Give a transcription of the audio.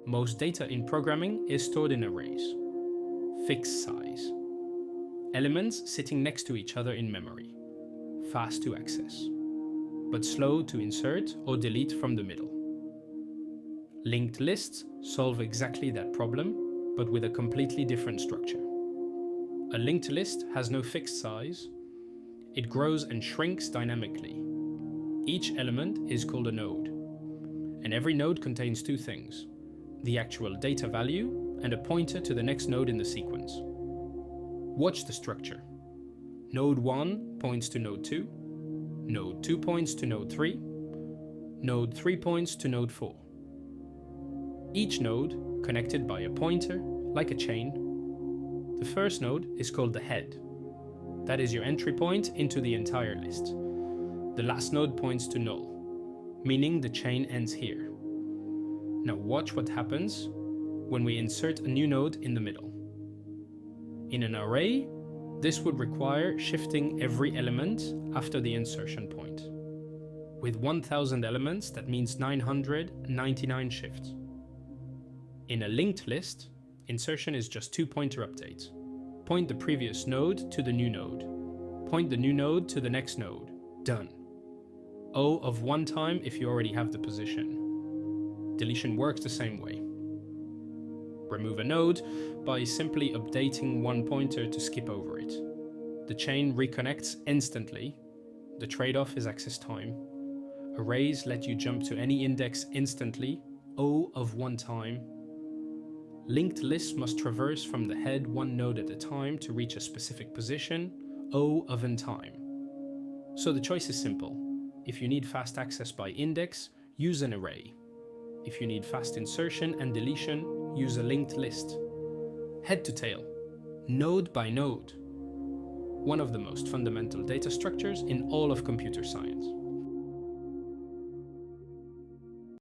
Most data in programming is stored in arrays. Fixed size. Elements sitting next to each other in memory. Fast to access, but slow to insert or delete from the middle. Linked lists solve exactly that problem, but with a completely different structure. A linked list has no fixed size. It grows and shrinks dynamically. Each element is called a node, and every node contains two things: the actual data value and a pointer to the next node in the sequence. Watch the structure. Node 1 points to node 2, node 2 points to node 3, node 3 points to node 4. Each node connected by a pointer, like a chain. The first node is called the head. That is your entry point into the entire list. The last node points to null, meaning the chain ends here. Now watch what happens when we insert a new node in the middle. In an array, this would require shifting every element after the insertion point. With 1000 elements, that means 999 shifts. In a linked list, insertion is just two pointer updates. Point the previous node to the new node. Point the new node to the next node. Done. O of one time if you already have the position. Deletion works the same way. Remove a node by simply updating one pointer to skip over it. The chain reconnects instantly. The trade-off is access time. Arrays let you jump to any index instantly, O of one time. Linked lists must traverse from the head one node at a time to reach a specific position, O of n time. So the choice is simple. If you need fast access by index, use an array. If you need fast insertion and deletion, use a linked list. Head to tail, node by node. One of the most fundamental data structures in all of computer science.